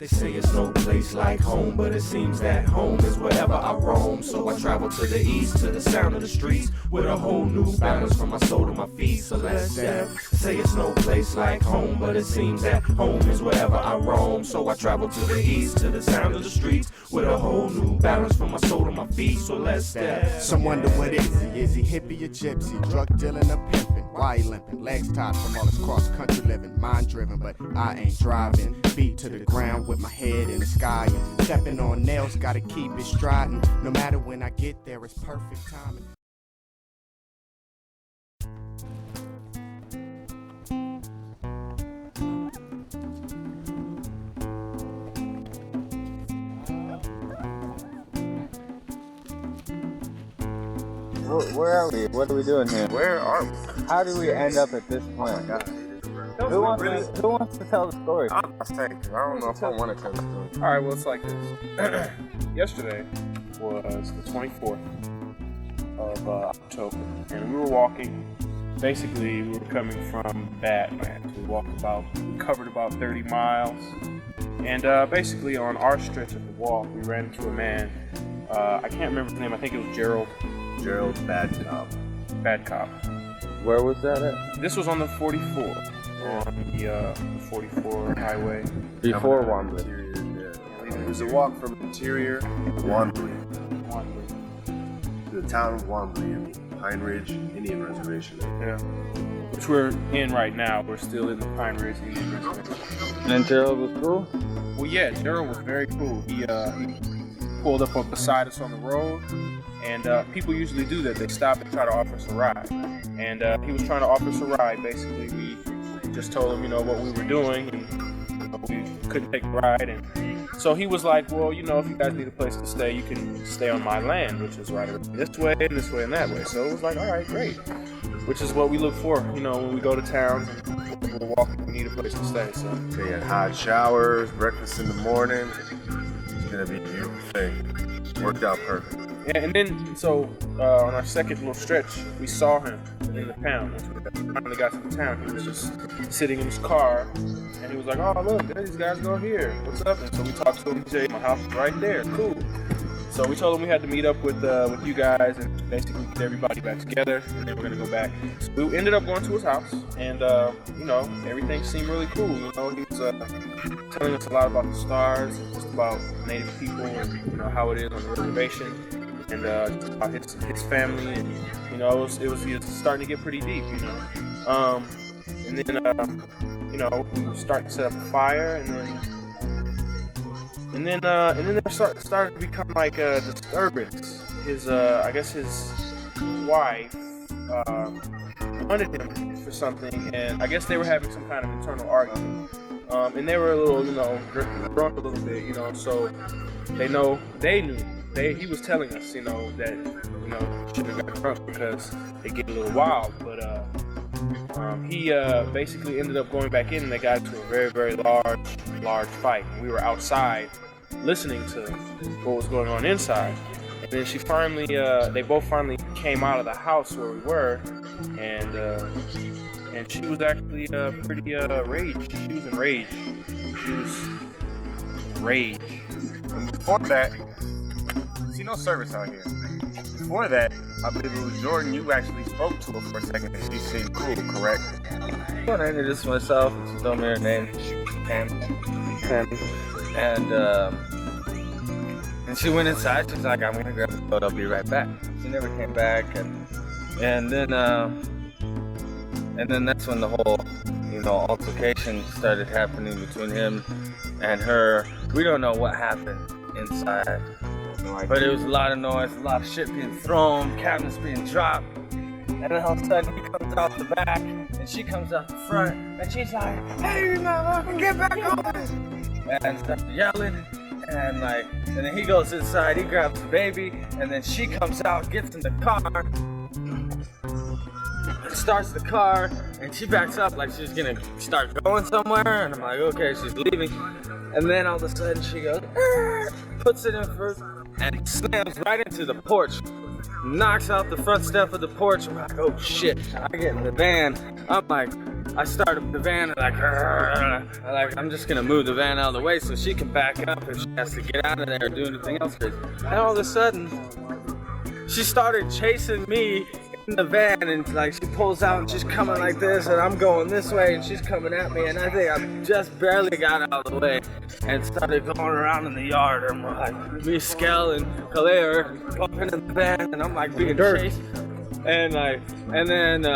They say it's no place like home, but it seems that home is wherever I roam. So I travel to the east, to the sound of the streets, with a whole new balance from my soul to my feet. So let's say it's no place like home, but it seems that home is wherever I roam. So I travel to the east, to the sound of the streets, with a whole new balance from my soul to my feet. So let's step. Some wonder what is he hippie or gypsy, drug dealing or pimping? Why he limping? Legs tied from all his cross-country living, mind driven, but I ain't driving. Feet to the ground with my head in the sky, and stepping on nails, gotta keep it striding. No matter when I get there, it's perfect timing. Where are we? What are we doing here? Where are we? How do we end up at this point? Who wants to tell the story? I don't know if I want to tell the story. Alright, well, it's like this. Yesterday was the 24th of October, and we were walking. Basically, we were coming from Badlands. We covered about 30 miles. And basically, on our stretch of the walk, we ran into a man. I can't remember his name. I think it was Gerald. Gerald Bad Cop. Where was that at? This was on the 44, on the 44 highway. Before Wambly. It was a walk from Interior to Wambly, to the town of Wambly in the Pine Ridge Indian Reservation. Yeah. Which we're in right now. We're still in the Pine Ridge Indian Reservation. And Gerald was cool? Well, yeah, Gerald was very cool. He pulled up beside us on the road, and people usually do that. They stop and try to offer us a ride. And he was trying to offer us a ride. Basically, we just told him, what we were doing, and we couldn't take a ride. And so he was like, well, if you guys need a place to stay, you can stay on my land, which is right this way and this way and that way. So it was like, all right, great. Which is what we look for, when we go to town and we're walking, we need a place to stay. So They had hot showers, breakfast in the morning. It's gonna be a beautiful thing. Worked out perfect. And then, so on our second little stretch, we saw him in the town. Once we finally got to the town, he was just sitting in his car, and he was like, "Oh, look, there these guys go here. What's up?" And so we talked to him. He said, "My house is right there. Cool." So we told him we had to meet up with you guys and basically get everybody back together, and then we're gonna go back. So we ended up going to his house, and everything seemed really cool. He was telling us a lot about the stars, just about Native people, and how it is on the reservation, and just about his family, and it was starting to get pretty deep, and then we were starting to set up a fire, and then there started to become like a disturbance. His wife wanted him for something, and I guess they were having some kind of internal argument. And they were a little, drunk a little bit, so they knew. He was telling us, that, shouldn't have got drunk because they get a little wild. But he basically ended up going back in, and they got into a very, very large fight. We were outside listening to what was going on inside. And then they both finally came out of the house where we were, and she was actually pretty raged. She was enraged. And before that, see, no service out here. Before that, I believe it was Jordan. You actually spoke to her for a second, and she seemed cool, correct? I'm going to introduce myself. She told me her name, Pam. And she went inside. She's like, "I'm going to grab the boat. I'll be right back." She never came back, and then that's when the whole, altercation started happening between him and her. We don't know what happened inside, but it was a lot of noise, a lot of shit being thrown, cabinets being dropped, and then all of a sudden he comes out the back, and she comes out the front, and she's like, "Hey, motherfucker, get back on!" and starts yelling. And then he goes inside, he grabs the baby, and then she comes out, gets in the car, starts the car, and she backs up like she's gonna start going somewhere, and I'm like, okay, she's leaving. And then all of a sudden she goes, puts it in first, and slams right into the porch, knocks out the front step of the porch. I'm like, oh shit. I get in the van, I'm like I started the van and like I'm just gonna move the van out of the way so she can back up if she has to get out of there or do anything else crazy. And all of a sudden, she started chasing me in the van, and like she pulls out and she's coming like this, and I'm going this way and she's coming at me, and I think I just barely got out of the way and started going around in the yard, and like me, Skell and Claire bumping in the van, and I'm like being chased, and then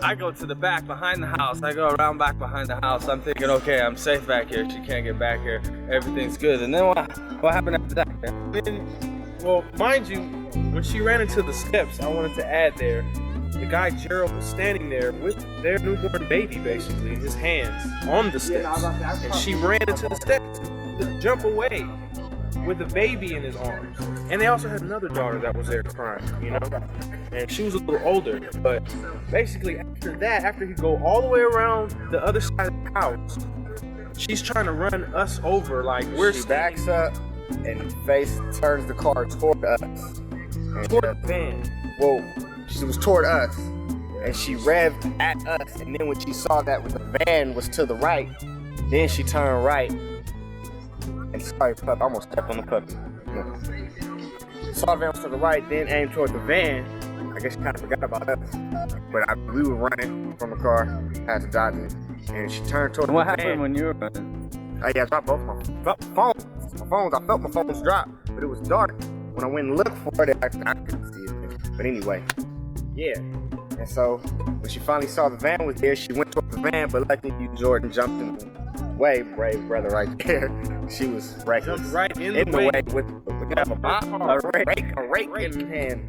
I go to the back behind the house. I go around back behind the house. I'm thinking, okay, I'm safe back here. She can't get back here. Everything's good. And then what happened after that, man? Well, mind you, when she ran into the steps, I wanted to add there, the guy Gerald was standing there with their newborn baby, basically, in his hands on the steps. And she ran into the steps to jump away with the baby in his arms. And they also had another daughter that was there crying, you know? And she was a little older. But basically, after that, after he go all the way around the other side of the house, she's trying to run us over like we're She backs up and turns the car toward us. toward the van. Well, she was toward us, and she revved at us, and then when she saw that the van was to the right, then she turned right. And sorry, pup, I almost stepped on the puppy. Saw the van was to the right, then aimed toward the van. I guess she kind of forgot about us. But we were running from the car, had to dodge it, and she turned toward the van. What happened when you were running? I dropped both my phones. I felt my phones drop, but it was dark. When I went and looked for it, I couldn't see it. But anyway, yeah. And so when she finally saw the van was there, she went toward the van, but luckily Jordan jumped in the way, brave brother right there. She was reckless. Jumped right in the way. with a rake in hand.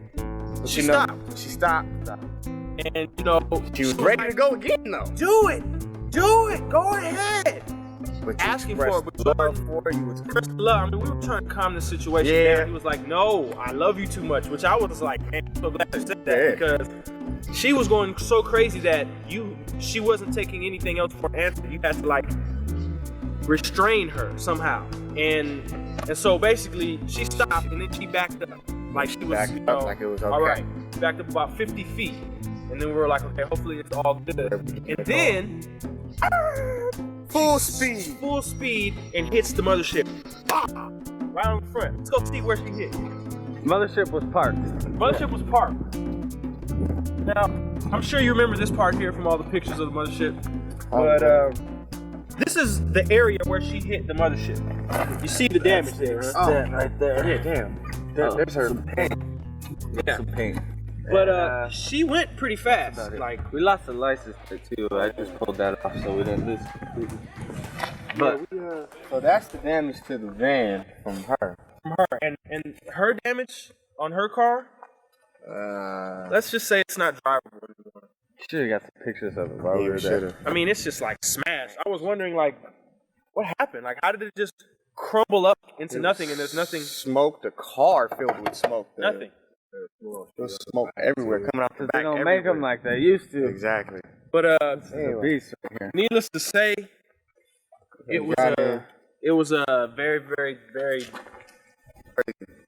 But She stopped. And, you know, She was ready to go again though. do it, go ahead. But Asking she for it, but love for it. You was First love, I mean, we were trying to calm the situation Yeah. down. He was like, no, I love you too much, which I was like, man, I'm so glad you said that, Yeah. because she was going so crazy that she wasn't taking anything else for an answer. You had to like restrain her somehow. And so basically she stopped and then she backed up. Like she was, backed you up know, like it was all okay. right, backed up about 50 feet. And then we were like, okay, hopefully it's all good. And then Full speed. full speed and hits the mothership. Right on the front. Let's go see where she hit. Mothership was parked. Mothership was parked. Now, I'm sure you remember this part here from all the pictures of the mothership. But this is the area where she hit the mothership. You see the damage there, right? Oh, Right there. yeah, damn. There's her pain. Yeah. Some pain. But she went pretty fast. About it. Like, We lost the license plate too. I just pulled that off so we didn't lose it completely. But so that's the damage to the van from her. from her and her damage on her car, let's just say it's not drivable anymore. Should have got some pictures of it while we were there. I mean, it's just like smashed. I was wondering, like, what happened? Like, how did it just crumble up into nothing and there's nothing? Smoke, the car filled with smoke. Nothing. There was smoke everywhere coming out the back. They don't make them like they used to. Exactly. But The beast right here. needless to say, it was a very, very, very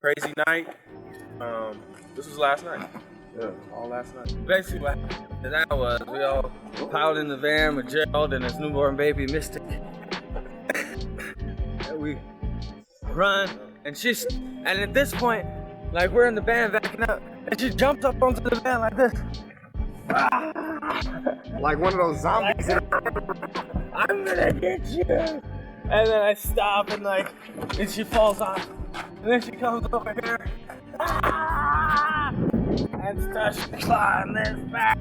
crazy night. This was last night. Yeah, all last night. Basically, what happened to that was we all piled in the van with Gerald and his newborn baby Mystic. And we run, and at this point, like we're in the van backing up, and she jumped up onto the van like this. Like one of those zombies. I'm gonna get you. And then I stop and she falls off. And then she comes over here. And starts clawing this back.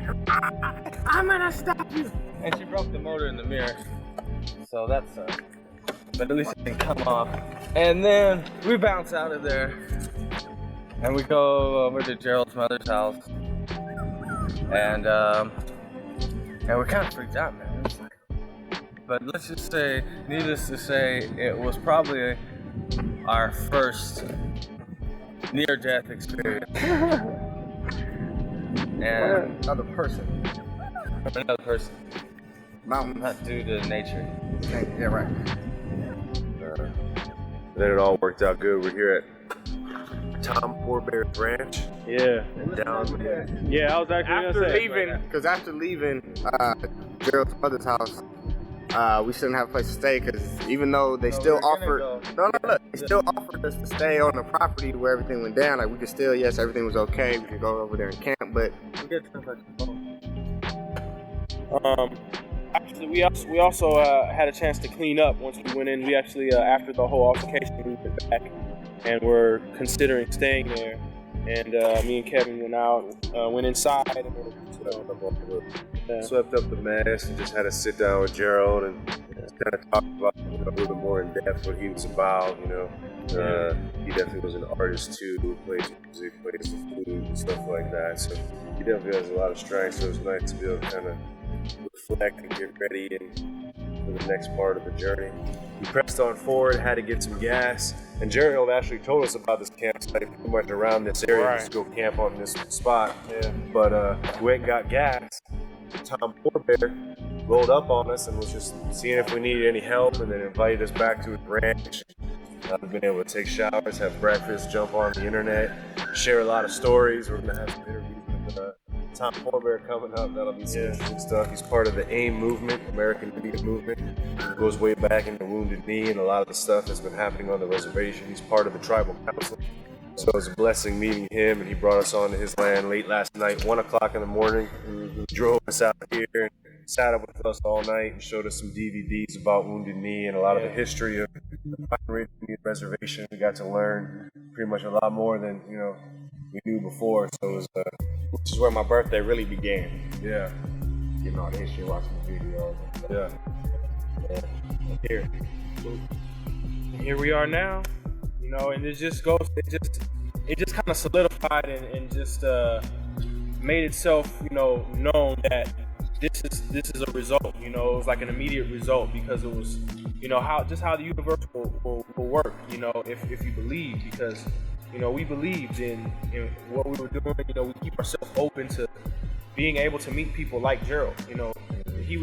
I'm gonna stop you. And she broke the motor in the mirror. So that sucks. But at least it didn't come off. And then we bounce out of there. And we go over to Gerald's mother's house. And we're kind of freaked out, man. It's like, but let's just say, needless to say, it was probably our first near-death experience. And Another person. another person, Mountain. not due to nature. Yeah, right. Then it all worked out good. We're here at Tom Forbear's Ranch. Yeah. Down Yeah, I was actually After leaving, Gerald's mother's house, we shouldn't have a place to stay because even though they still offered, they still offered us to stay on the property where everything went down. Like we could still, yes, everything was okay. We could go over there and camp, but actually, we also had a chance to clean up once we went in. We actually, after the whole altercation, we went back and were considering staying there. And me and Kevin went out, went inside, and swept up the mess and just had to sit down with Gerald and just kind of talk about a little bit more in depth what he was about. He definitely was an artist too, who plays music, plays the flute and stuff like that. So he definitely has a lot of strength. So it was nice to be able to kind of reflect and get ready for the next part of the journey. We pressed on forward, had to get some gas, and Gerald actually told us about this campsite pretty much around this area. Right. Just go camp on this spot. Yeah. But we went and got gas. Tom Forebear rolled up on us and was just seeing if we needed any help, and then invited us back to his ranch. I've been able to take showers, have breakfast, jump on the internet, share a lot of stories. We're gonna have some interviews with Tom Forebear coming up. That'll be some interesting stuff. He's part of the AIM movement, American Indian movement. It goes way back into Wounded Knee and a lot of the stuff that's been happening on the reservation. He's part of the tribal council. So it was a blessing meeting him, and he brought us onto his land late last night, 1 o'clock in the morning. He drove us out here and sat up with us all night and showed us some DVDs about Wounded Knee and a lot of the history of the Pine Ridge Indian Reservation. We got to learn pretty much a lot more than we knew before. So it was, which is where my birthday really began. yeah, getting all the history, watching the videos. yeah. Here we are now, and it just kind of solidified and just made itself, known that this is a result. It was like an immediate result because it was, how the universe will work. If you believe, because we believed in what we were doing. We keep ourselves open to being able to meet people like Gerald. He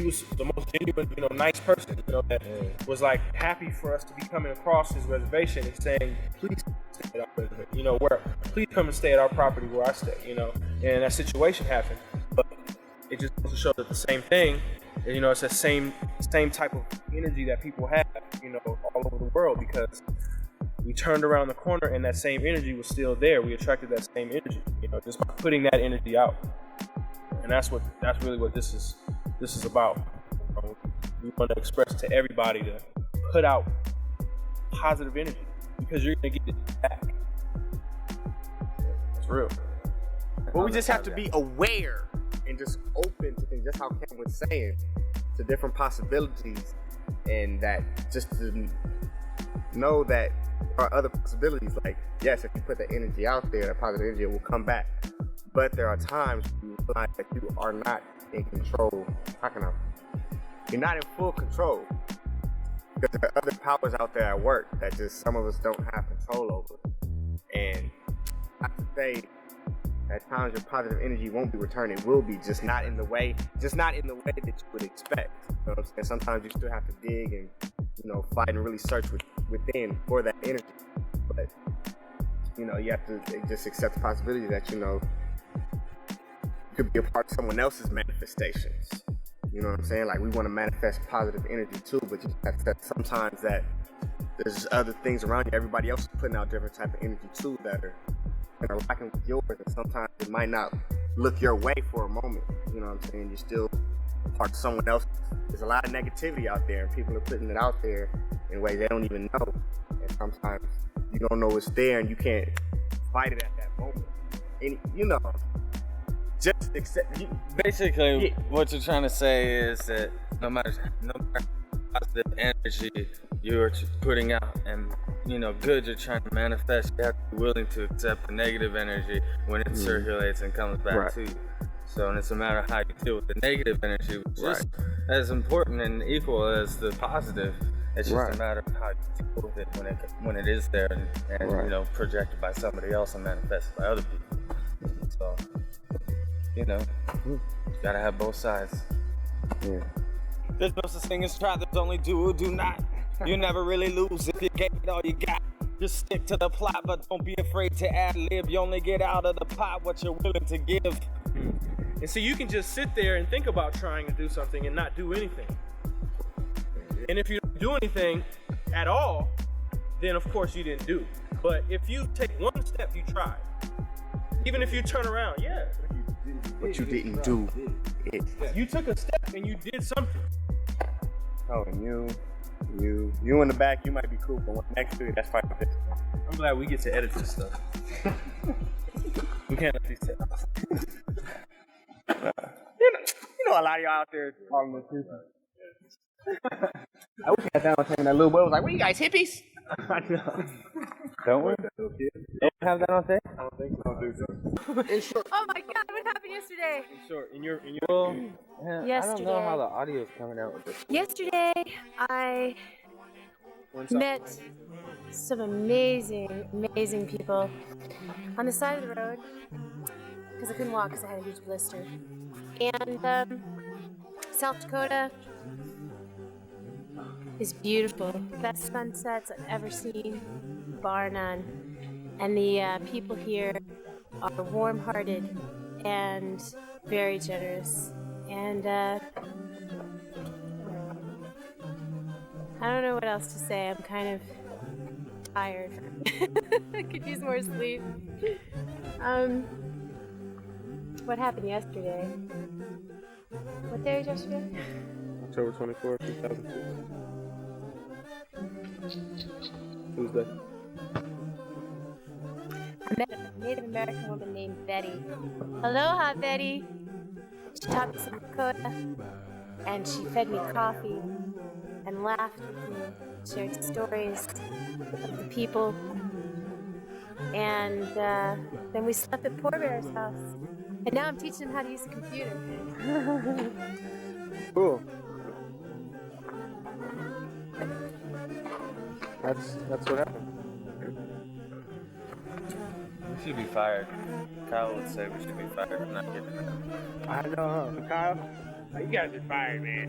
was the most genuine, nice person. That was like happy for us to be coming across his reservation and saying, please stay at our reservation. Please come and stay at our property where I stay. And that situation happened, but it just goes to show that the same thing. It's the same type of energy that people have, all over the world, because we turned around the corner and that same energy was still there. We attracted that same energy, just by putting that energy out. And that's really what this is about. We want to express to everybody to put out positive energy, because you're gonna get it back. It's real. But we just have to be aware and just open to things. That's how Ken was saying, to different possibilities, and that just to know that there are other possibilities. Like, yes, if you put the energy out there, that positive energy will come back. But there are times you find that you are not in control. You're not in full control, because there are other powers out there at work that just some of us don't have control over. And I have to say, at times your positive energy won't be returned. It will be, just not in the way that you would expect. You know what I'm saying? Sometimes you still have to dig and fight and really search within for that energy. But you have to just accept the possibility that you could be a part of someone else's manifestations. You know what I'm saying? Like, we want to manifest positive energy too, but you have to accept sometimes that there's other things around you. Everybody else is putting out different type of energy too that are lacking with yours, and sometimes it might not look your way for a moment. You know what I'm saying? You're still part of someone else. There's a lot of negativity out there, and people are putting it out there in ways they don't even know. And sometimes you don't know it's there, and you can't fight it at that moment. And just accept. Basically, what you're trying to say is that no matter positive energy you're putting out and good you're trying to manifest, you have to be willing to accept the negative energy when it circulates and comes back to you. So, and it's a matter of how you deal with the negative energy, which is just as important and equal as the positive. It's just a matter of how you deal with it when it is there and projected by somebody else and manifested by other people. So, gotta have both sides. Yeah. There's no such thing as try, there's only do or do not. You never really lose if you gave it all you got. Just stick to the plot, but don't be afraid to ad-lib. You only get out of the pot what you're willing to give. And so you can just sit there and think about trying to do something and not do anything. And if you don't do anything at all, then of course you didn't do. But if you take one step, you tried. Even if you turn around, yeah. But you didn't do it. You took a step and you did something. Oh, and you in the back, you might be cool, but next to you, that's fine. I'm glad we get to edit this stuff. We can't let these sit. You know, a lot of y'all out there calling this too. I wish I had that on tape and that little boy was like, "What are you guys, hippies?" I know. Don't we? Don't have that on tape? I don't think so. Oh my God! What happened yesterday? Sure. In your Yesterday. I don't know how the audio is coming out with this. Yesterday, I met some amazing people on the side of the road because I couldn't walk because I had a huge blister. And South Dakota is beautiful. Best sunsets I've ever seen, bar none. And the people here are warm-hearted and very generous. And I don't know what else to say. I'm kind of tired. I could use more sleep. What happened yesterday? What day was yesterday? October 24th, 2002. Tuesday. I met a Native American woman named Betty. Aloha, Betty. She taught me some Dakota, and she fed me coffee and laughed with me, shared stories of the people, and then we slept at Poor Bear's house. And now I'm teaching him how to use a computer. Cool. That's what happened. We should be fired. Kyle would say we should be fired. I'm not kidding. I know, huh? Kyle? You gotta be fired, man.